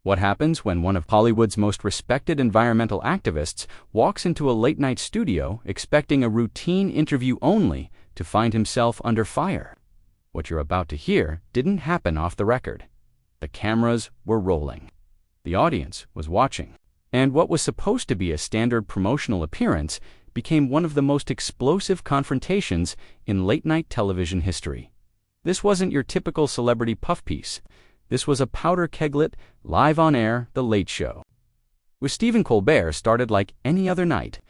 What happens when one of Hollywood's most respected environmental activists walks into a late-night studio expecting a routine interview only to find himself under fire? What you're about to hear didn't happen off the record. The cameras were rolling. The audience was watching. And what was supposed to be a standard promotional appearance became one of the most explosive confrontations in late-night television history. This wasn't your typical celebrity puff piece. This was a powder keglet, live on air, The Late Show. With Stephen Colbert started like any other night.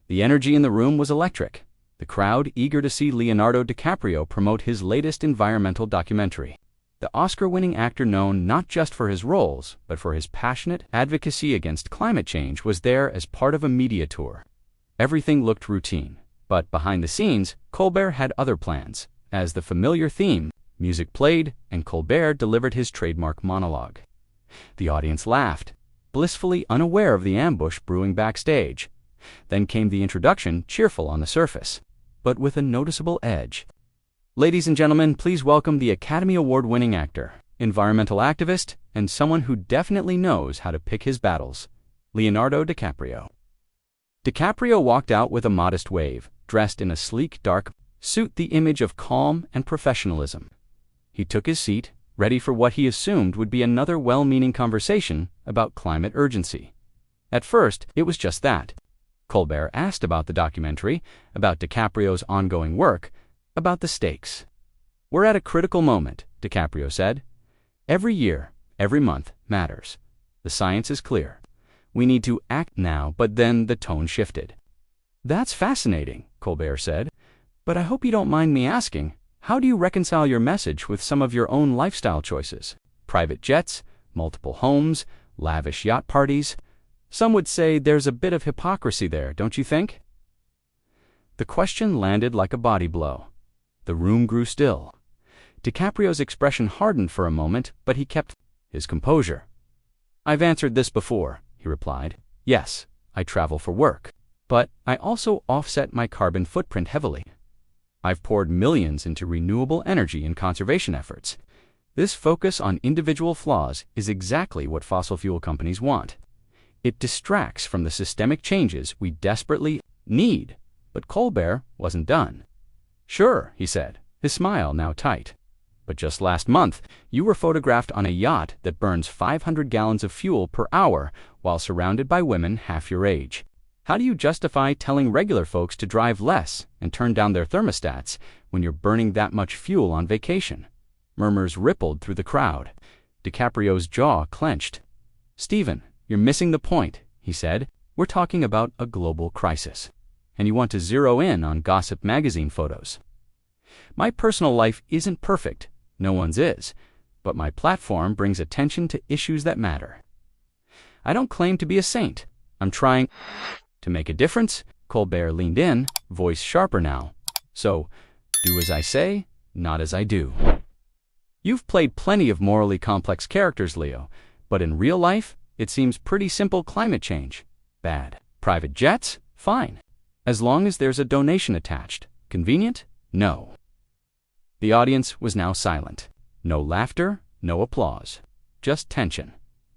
The energy in the room was electric. The crowd eager to see Leonardo Di Caprio promote his latest environmental documentary. The Oscar-winning actor, known not just for his roles, but for his passionate advocacy against climate change, was there as part of a media tour. Everything looked routine, but behind the scenes, Colbert had other plans. As the familiar theme, music played, and Colbert delivered his trademark monologue. The audience laughed, blissfully unaware of the ambush brewing backstage. Then came the introduction, cheerful on the surface, but with a noticeable edge. Ladies and gentlemen, please welcome the Academy Award-winning actor, environmental activist, and someone who definitely knows how to pick his battles, Leonardo DiCaprio. DiCaprio walked out with a modest wave, dressed in a sleek, dark suit, the image of calm and professionalism. He took his seat, ready for what he assumed would be another well-meaning conversation about climate urgency. At first, it was just that. Colbert asked about the documentary, about DiCaprio's ongoing work, about the stakes. "We're at a critical moment," DiCaprio said. "Every year, every month matters. The science is clear. We need to act now." But then the tone shifted. "That's fascinating," Colbert said. "But I hope you don't mind me asking, how do you reconcile your message with some of your own lifestyle choices? Private jets, multiple homes, lavish yacht parties. Some would say there's a bit of hypocrisy there, don't you think?" The question landed like a body blow. The room grew still. DiCaprio's expression hardened for a moment, but he kept his composure. "I've answered this before," he replied. "Yes, I travel for work, but I also offset my carbon footprint heavily. I've poured millions into renewable energy and conservation efforts. This focus on individual flaws is exactly what fossil fuel companies want. It distracts from the systemic changes we desperately need." But Colbert wasn't done. "Sure," he said, his smile now tight. "But just last month, you were photographed on a yacht that burns 500 gallons of fuel per hour while surrounded by women half your age. How do you justify telling regular folks to drive less and turn down their thermostats when you're burning that much fuel on vacation?" Murmurs rippled through the crowd. DiCaprio's jaw clenched. "Stephen, you're missing the point," he said. "We're talking about a global crisis. And you want to zero in on gossip magazine photos. My personal life isn't perfect, no one's is, but my platform brings attention to issues that matter. I don't claim to be a saint. I'm trying to make a difference." Colbert leaned in, voice sharper now. "So, do as I say, not as I do. You've played plenty of morally complex characters, Leo, but in real life, it seems pretty simple. Climate change, bad. Private jets, fine. As long as there's a donation attached. Convenient? No." The audience was now silent. No laughter, no applause. Just tension.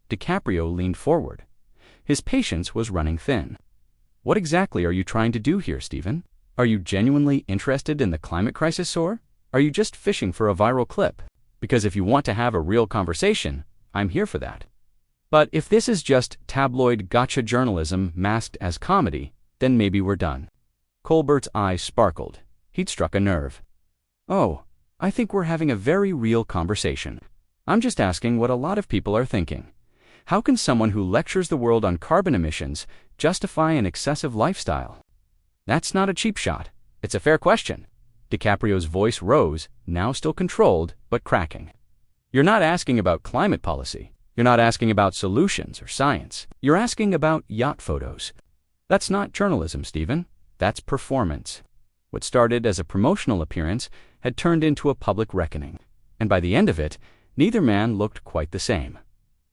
DiCaprio leaned forward. His patience was running thin. "What exactly are you trying to do here, Stephen? Are you genuinely interested in the climate crisis, or are you just fishing for a viral clip? Because if you want to have a real conversation, I'm here for that. But if this is just tabloid gotcha journalism masked as comedy, then maybe we're done." Colbert's eyes sparkled. He'd struck a nerve. "Oh, I think we're having a very real conversation. I'm just asking what a lot of people are thinking. How can someone who lectures the world on carbon emissions justify an excessive lifestyle? That's not a cheap shot. It's a fair question." DiCaprio's voice rose, now still controlled, but cracking. "You're not asking about climate policy. You're not asking about solutions or science. You're asking about yacht photos. That's not journalism, Stephen. That's performance." What started as a promotional appearance had turned into a public reckoning, and by the end of it, neither man looked quite the same.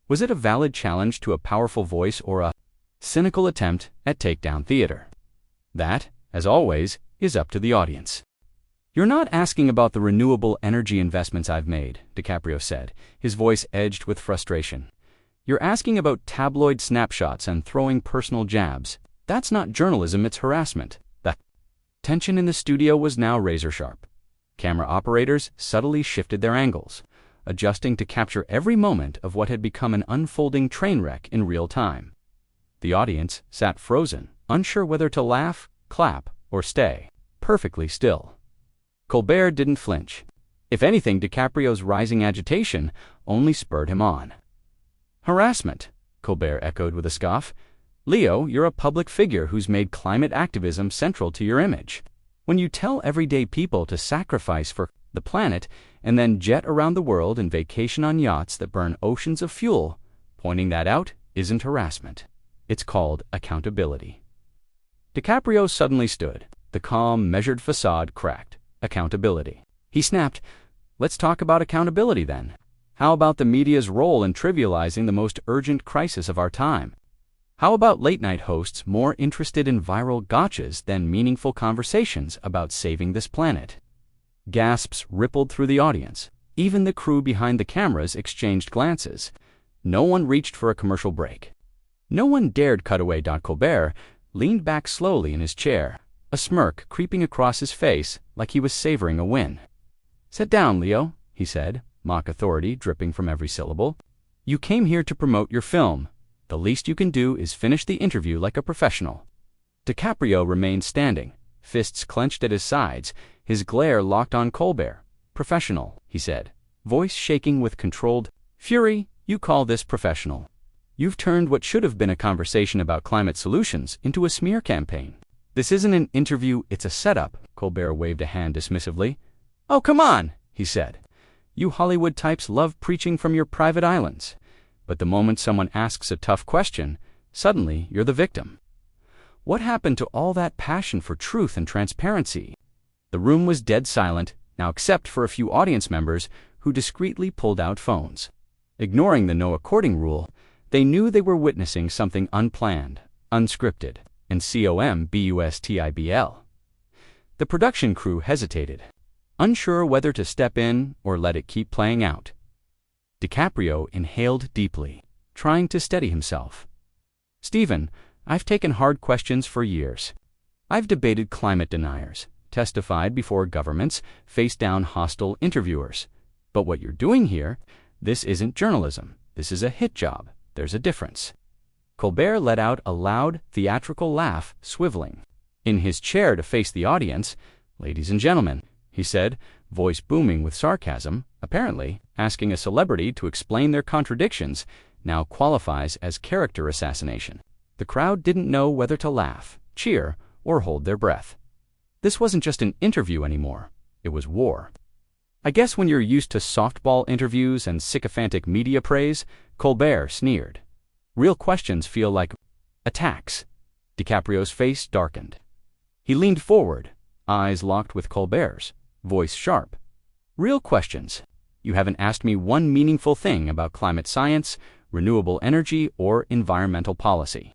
Was it a valid challenge to a powerful voice or a cynical attempt at takedown theater? That, as always, is up to the audience. "You're not asking about the renewable energy investments I've made," DiCaprio said, his voice edged with frustration. You're asking about tabloid snapshots and throwing personal jabs. That's not journalism, it's harassment. The tension in the studio was now razor-sharp. Camera operators subtly shifted their angles, adjusting to capture every moment of what had become an unfolding train wreck in real time. The audience sat frozen, unsure whether to laugh, clap, or stay perfectly still. Colbert didn't flinch. If anything, DiCaprio's rising agitation only spurred him on. Harassment, Colbert echoed with a scoff. Leo, you're a public figure who's made climate activism central to your image. When you tell everyday people to sacrifice for the planet and then jet around the world and vacation on yachts that burn oceans of fuel, pointing that out isn't harassment. It's called accountability. DiCaprio suddenly stood. The calm, measured facade cracked. Accountability. He snapped, "Let's talk about accountability then. How about the media's role in trivializing the most urgent crisis of our time? How about late-night hosts more interested in viral gotchas than meaningful conversations about saving this planet?" Gasps rippled through the audience. Even the crew behind the cameras exchanged glances. No one reached for a commercial break. No one dared cut away. Colbert leaned back slowly in his chair, a smirk creeping across his face like he was savoring a win. "Sit down, Leo," he said, mock authority dripping from every syllable. "You came here to promote your film. The least you can do is finish the interview like a professional." DiCaprio remained standing, fists clenched at his sides, his glare locked on Colbert. "Professional," he said, voice shaking with controlled fury. "You call this professional? You've turned what should have been a conversation about climate solutions into a smear campaign. This isn't an interview, it's a setup." Colbert waved a hand dismissively. "Oh, come on," he said. "You Hollywood types love preaching from your private islands. But the moment someone asks a tough question, suddenly you're the victim. What happened to all that passion for truth and transparency?" The room was dead silent, now except for a few audience members who discreetly pulled out phones. Ignoring the no recording rule, they knew they were witnessing something unplanned, unscripted, and combustibl. The production crew hesitated, unsure whether to step in or let it keep playing out. DiCaprio inhaled deeply, trying to steady himself. "Stephen, I've taken hard questions for years. I've debated climate deniers, testified before governments, faced down hostile interviewers. But what you're doing here, this isn't journalism. This is a hit job. There's a difference." Colbert let out a loud, theatrical laugh, swiveling in his chair to face the audience. "Ladies and gentlemen," he said, voice booming with sarcasm, apparently asking a celebrity to explain their contradictions now qualifies as character assassination. The crowd didn't know whether to laugh, cheer, or hold their breath. This wasn't just an interview anymore. It was war. "I guess when you're used to softball interviews and sycophantic media praise," Colbert sneered. "Real questions feel like attacks." DiCaprio's face darkened. He leaned forward, eyes locked with Colbert's, voice sharp. "Real questions. You haven't asked me one meaningful thing about climate science, renewable energy, or environmental policy.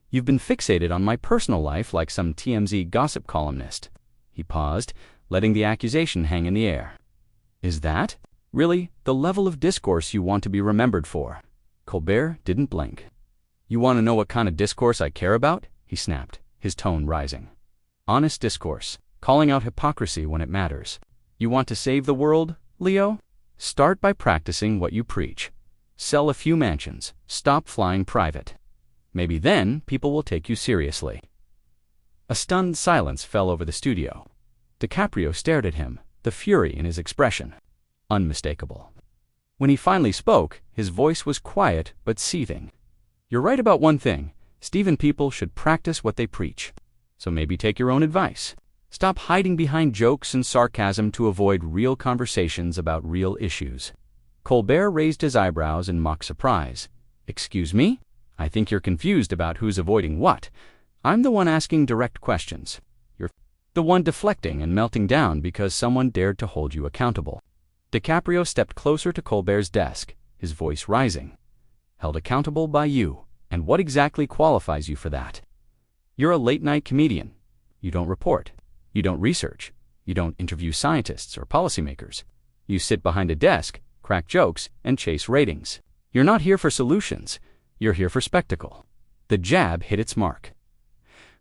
You've been fixated on my personal life like some TMZ gossip columnist." He paused, letting the accusation hang in the air. "Is that really the level of discourse you want to be remembered for?" Colbert didn't blink. "You want to know what kind of discourse I care about?" he snapped, his tone rising. "Honest discourse, calling out hypocrisy when it matters. You want to save the world, Leo? Start by practicing what you preach. Sell a few mansions, stop flying private. Maybe then people will take you seriously." A stunned silence fell over the studio. DiCaprio stared at him, the fury in his expression unmistakable. When he finally spoke, his voice was quiet but seething. "You're right about one thing. Stephen, people should practice what they preach. So maybe take your own advice. Stop hiding behind jokes and sarcasm to avoid real conversations about real issues." Colbert raised his eyebrows in mock surprise. "Excuse me? I think you're confused about who's avoiding what. I'm the one asking direct questions. You're the one deflecting and melting down because someone dared to hold you accountable." DiCaprio stepped closer to Colbert's desk, his voice rising. "Held accountable by you, and what exactly qualifies you for that? You're a late-night comedian. You don't report. You don't research. You don't interview scientists or policymakers. You sit behind a desk, crack jokes, and chase ratings. You're not here for solutions. You're here for spectacle. The jab hit its mark.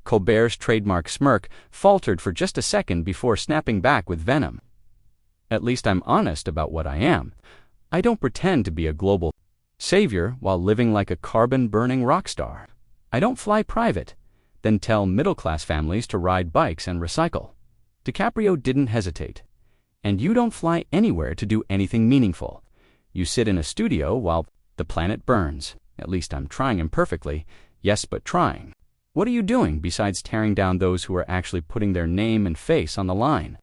Colbert's trademark smirk faltered for just a second before snapping back with venom. At least I'm honest about what I am. I don't pretend to be a global savior while living like a carbon-burning rock star. I don't fly private, then tell middle-class families to ride bikes and recycle. DiCaprio didn't hesitate. And you don't fly anywhere to do anything meaningful. You sit in a studio while the planet burns. At least I'm trying imperfectly. Yes, but trying. What are you doing besides tearing down those who are actually putting their name and face on the line?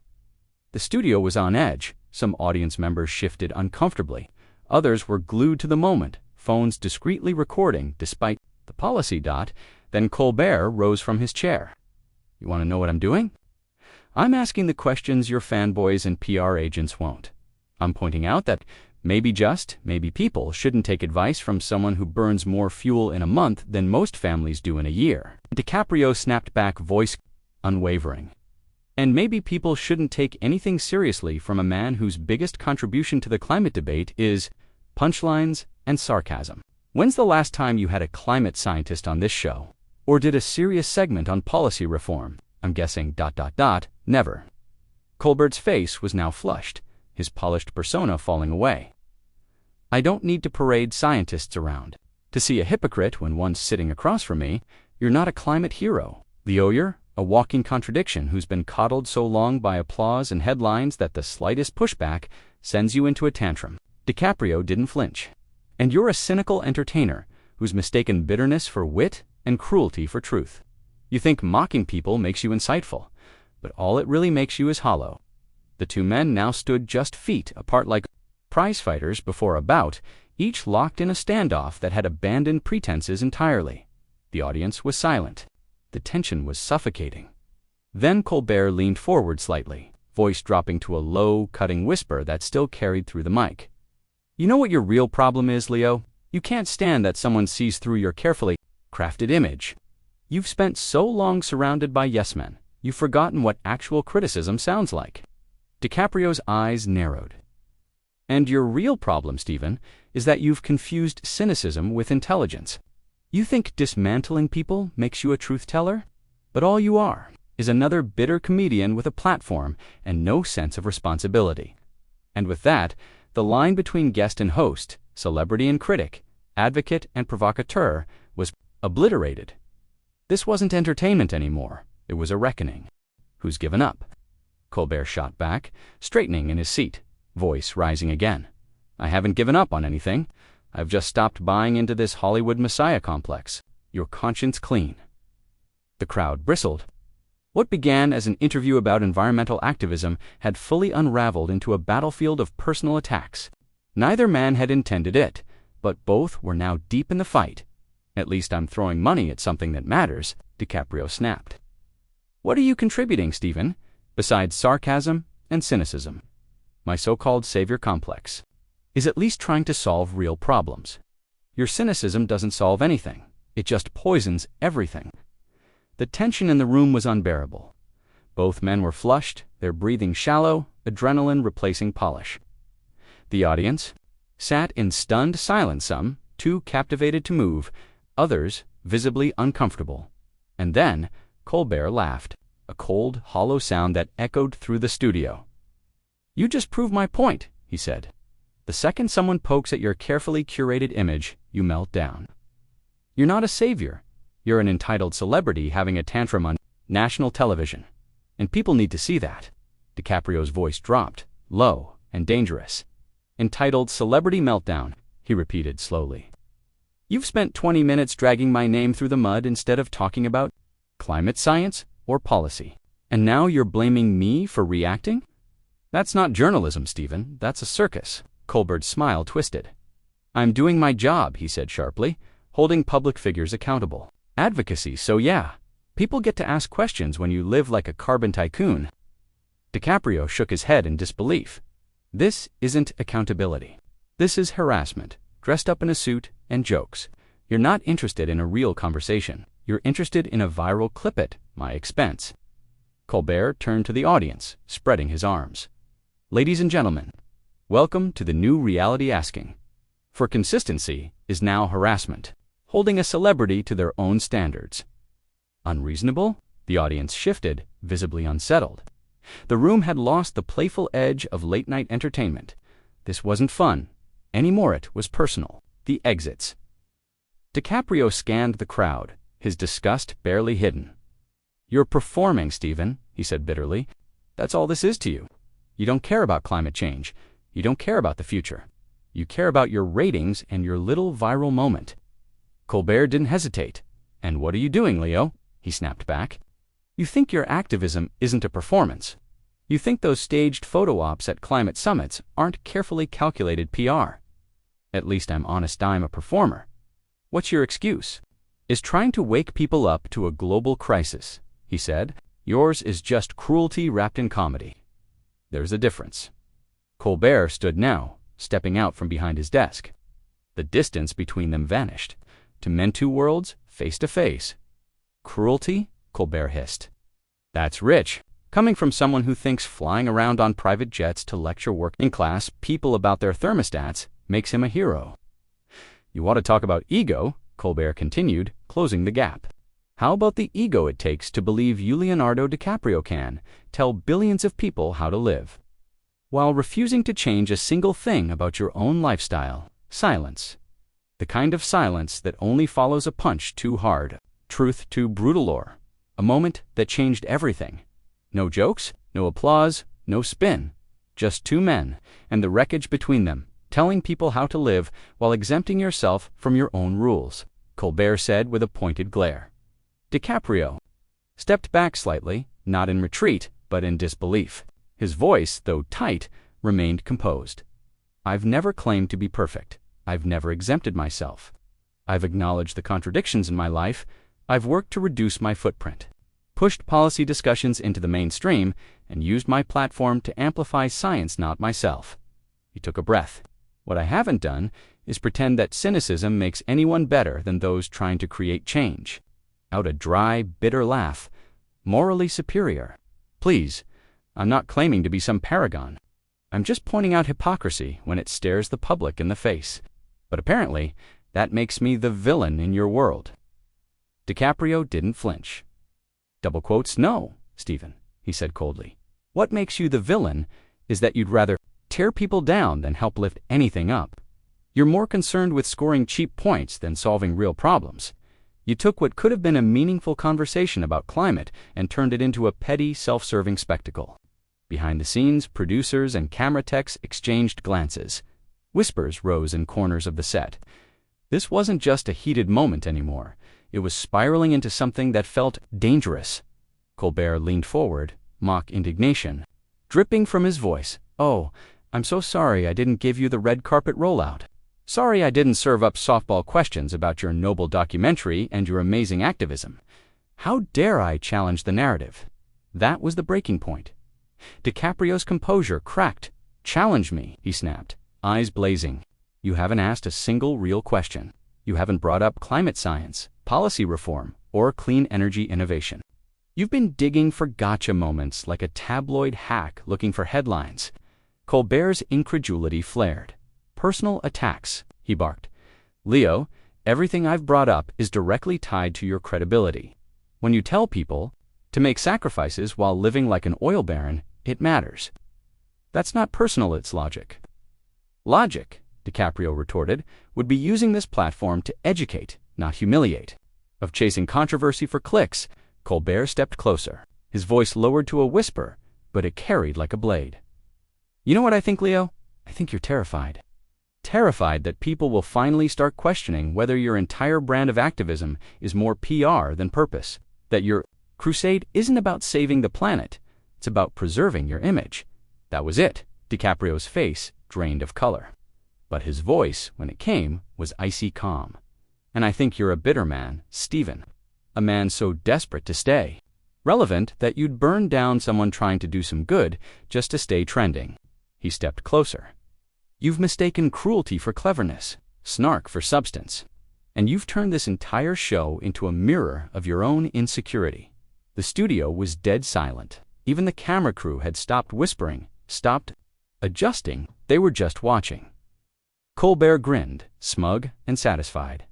The studio was on edge. Some audience members shifted uncomfortably. Others were glued to the moment, phones discreetly recording despite the policy. Then Colbert rose from his chair. You want to know what I'm doing? I'm asking the questions your fanboys and PR agents won't. I'm pointing out that maybe people shouldn't take advice from someone who burns more fuel in a month than most families do in a year. DiCaprio snapped back, voice unwavering. And maybe people shouldn't take anything seriously from a man whose biggest contribution to the climate debate is punchlines and sarcasm. When's the last time you had a climate scientist on this show? Or did a serious segment on policy reform? I'm guessing ... never. Colbert's face was now flushed, his polished persona falling away. I don't need to parade scientists around to see a hypocrite when one's sitting across from me. You're not a climate hero. You're a walking contradiction who's been coddled so long by applause and headlines that the slightest pushback sends you into a tantrum. DiCaprio didn't flinch. And you're a cynical entertainer who's mistaken bitterness for wit and cruelty for truth. You think mocking people makes you insightful, but all it really makes you is hollow. The two men now stood just feet apart like prize-fighters before a bout, each locked in a standoff that had abandoned pretenses entirely. The audience was silent. The tension was suffocating. Then Colbert leaned forward slightly, voice dropping to a low, cutting whisper that still carried through the mic. You know what your real problem is, Leo? You can't stand that someone sees through your carefully crafted image. You've spent so long surrounded by yes-men, you've forgotten what actual criticism sounds like. DiCaprio's eyes narrowed. And your real problem, Stephen, is that you've confused cynicism with intelligence. You think dismantling people makes you a truth-teller? But all you are is another bitter comedian with a platform and no sense of responsibility. And with that, the line between guest and host, celebrity and critic, advocate and provocateur was obliterated. This wasn't entertainment anymore. It was a reckoning. Who's given up? Colbert shot back, straightening in his seat, voice rising again. I haven't given up on anything. I've just stopped buying into this Hollywood messiah complex. Your conscience clean. The crowd bristled. What began as an interview about environmental activism had fully unraveled into a battlefield of personal attacks. Neither man had intended it, but both were now deep in the fight. At least I'm throwing money at something that matters, DiCaprio snapped. What are you contributing, Stephen, besides sarcasm and cynicism? My so-called savior complex is at least trying to solve real problems. Your cynicism doesn't solve anything. It just poisons everything. The tension in the room was unbearable. Both men were flushed, their breathing shallow, adrenaline replacing polish. The audience sat in stunned silence, some too captivated to move, others visibly uncomfortable. And then Colbert laughed, a cold, hollow sound that echoed through the studio. You just proved my point, he said. The second someone pokes at your carefully curated image, you melt down. You're not a savior. You're an entitled celebrity having a tantrum on national television. And people need to see that. DiCaprio's voice dropped, low and dangerous. Entitled celebrity meltdown, he repeated slowly. You've spent 20 minutes dragging my name through the mud instead of talking about climate science or policy. And now you're blaming me for reacting? That's not journalism, Stephen. That's a circus. Colbert's smile twisted. I'm doing my job, he said sharply, holding public figures accountable. Advocacy, so yeah. People get to ask questions when you live like a carbon tycoon. DiCaprio shook his head in disbelief. This isn't accountability. This is harassment, dressed up in a suit and jokes. You're not interested in a real conversation. You're interested in a viral clip at my expense. Colbert turned to the audience, spreading his arms. Ladies and gentlemen, welcome to the new reality asking. for consistency is now harassment, holding a celebrity to their own standards. Unreasonable? The audience shifted, visibly unsettled. The room had lost the playful edge of late-night entertainment. This wasn't fun. Anymore it was personal. The exits. DiCaprio scanned the crowd, his disgust barely hidden. "You're performing, Stephen," he said bitterly. "That's all this is to you. You don't care about climate change. You don't care about the future. You care about your ratings and your little viral moment." Colbert didn't hesitate. "And what are you doing, Leo?" he snapped back. "You think your activism isn't a performance. You think those staged photo ops at climate summits aren't carefully calculated PR. At least I'm honest I'm a performer. What's your excuse? Is trying to wake people up to a global crisis," he said. "Yours is just cruelty wrapped in comedy. There's a difference." Colbert stood now, stepping out from behind his desk. The distance between them vanished. To men two worlds, face to face. "Cruelty?" Colbert hissed. "That's rich, coming from someone who thinks flying around on private jets to lecture working class people about their thermostats makes him a hero." "You want to talk about ego," Colbert continued, closing the gap. "How about the ego it takes to believe you, Leonardo DiCaprio, can tell billions of people how to live, while refusing to change a single thing about your own lifestyle? Silence. The kind of silence that only follows a punch too hard, truth too brutal, or a moment that changed everything. No jokes, no applause, no spin. Just two men, and the wreckage between them, telling people how to live while exempting yourself from your own rules," Colbert said with a pointed glare. DiCaprio stepped back slightly, not in retreat, but in disbelief. His voice, though tight, remained composed. "I've never claimed to be perfect. I've never exempted myself. I've acknowledged the contradictions in my life. I've worked to reduce my footprint, pushed policy discussions into the mainstream, and used my platform to amplify science, not myself." He took a breath. "What I haven't done is pretend that cynicism makes anyone better than those trying to create change. Out a dry, bitter laugh. Morally superior. Please, I'm not claiming to be some paragon. I'm just pointing out hypocrisy when it stares the public in the face. But apparently, that makes me the villain in your world." DiCaprio didn't flinch. "Double quotes, no, Stephen," he said coldly. "What makes you the villain is that you'd rather tear people down than help lift anything up. You're more concerned with scoring cheap points than solving real problems. You took what could have been a meaningful conversation about climate and turned it into a petty, self-serving spectacle. Behind the scenes, producers and camera techs exchanged glances. Whispers rose in corners of the set. This wasn't just a heated moment anymore. It was spiraling into something that felt dangerous. Colbert leaned forward, mock indignation dripping from his voice. "Oh, I'm so sorry I didn't give you the red carpet rollout. Sorry I didn't serve up softball questions about your noble documentary and your amazing activism. How dare I challenge the narrative?" That was the breaking point. DiCaprio's composure cracked. "Challenge me," he snapped, eyes blazing. "You haven't asked a single real question. You haven't brought up climate science, policy reform, or clean energy innovation. You've been digging for gotcha moments like a tabloid hack looking for headlines." Colbert's incredulity flared. "Personal attacks," he barked. "Leo, everything I've brought up is directly tied to your credibility. When you tell people to make sacrifices while living like an oil baron, it matters. That's not personal, it's logic." "Logic," DiCaprio retorted, "would be using this platform to educate, not humiliate. Of chasing controversy for clicks." Colbert stepped closer, his voice lowered to a whisper, but it carried like a blade. "You know what I think, Leo? I think you're terrified. Terrified that people will finally start questioning whether your entire brand of activism is more PR than purpose. That your crusade isn't about saving the planet, it's about preserving your image." That was it. DiCaprio's face drained of color. But his voice, when it came, was icy calm. "And I think you're a bitter man, Stephen. A man so desperate to stay relevant that you'd burn down someone trying to do some good just to stay trending." He stepped closer. "You've mistaken cruelty for cleverness, snark for substance, and you've turned this entire show into a mirror of your own insecurity." The studio was dead silent. Even the camera crew had stopped whispering, stopped adjusting. They were just watching. Colbert grinned, smug and satisfied.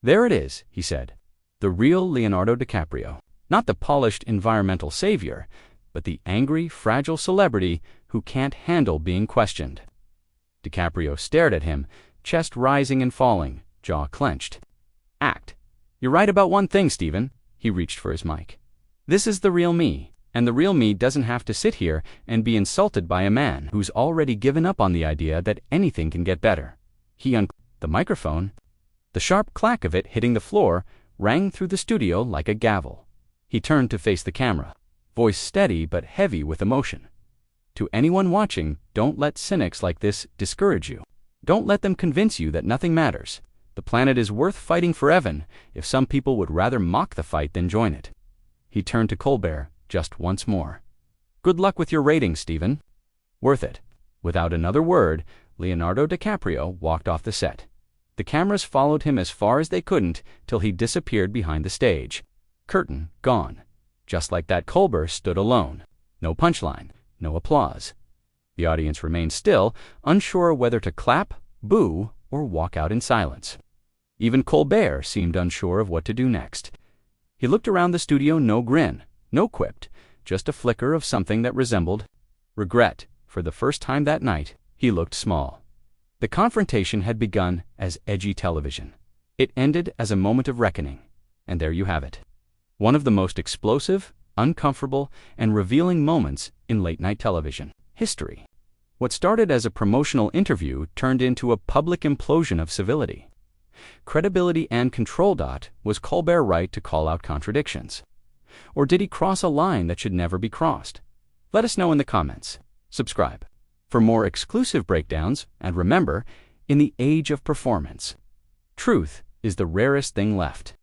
"There it is," he said. "The real Leonardo DiCaprio. Not the polished environmental savior, but the angry, fragile celebrity who can't handle being questioned." DiCaprio stared at him, chest rising and falling, jaw clenched. "Act. You're right about one thing, Stephen." He reached for his mic. "This is the real me, and the real me doesn't have to sit here and be insulted by a man who's already given up on the idea that anything can get better." He unclipped the microphone. The sharp clack of it hitting the floor rang through the studio like a gavel. He turned to face the camera, voice steady but heavy with emotion. "To anyone watching, don't let cynics like this discourage you. Don't let them convince you that nothing matters. The planet is worth fighting for even if some people would rather mock the fight than join it." He turned to Colbert just once more. "Good luck with your ratings, Stephen." "Worth it." Without another word, Leonardo DiCaprio walked off the set. The cameras followed him as far as they couldn't till he disappeared behind the stage. Curtain gone. Just like that, Colbert stood alone. No punchline, no applause. The audience remained still, unsure whether to clap, boo, or walk out in silence. Even Colbert seemed unsure of what to do next. He looked around the studio, no grin, no quip, just a flicker of something that resembled regret. For the first time that night, he looked small. The confrontation had begun as edgy television. It ended as a moment of reckoning. And there you have it. One of the most explosive, uncomfortable, and revealing moments in late-night television history. What started as a promotional interview turned into a public implosion of civility. Credibility and control. Was Colbert right to call out contradictions? Or did he cross a line that should never be crossed? Let us know in the comments. Subscribe for more exclusive breakdowns, and remember, in the age of performance, truth is the rarest thing left.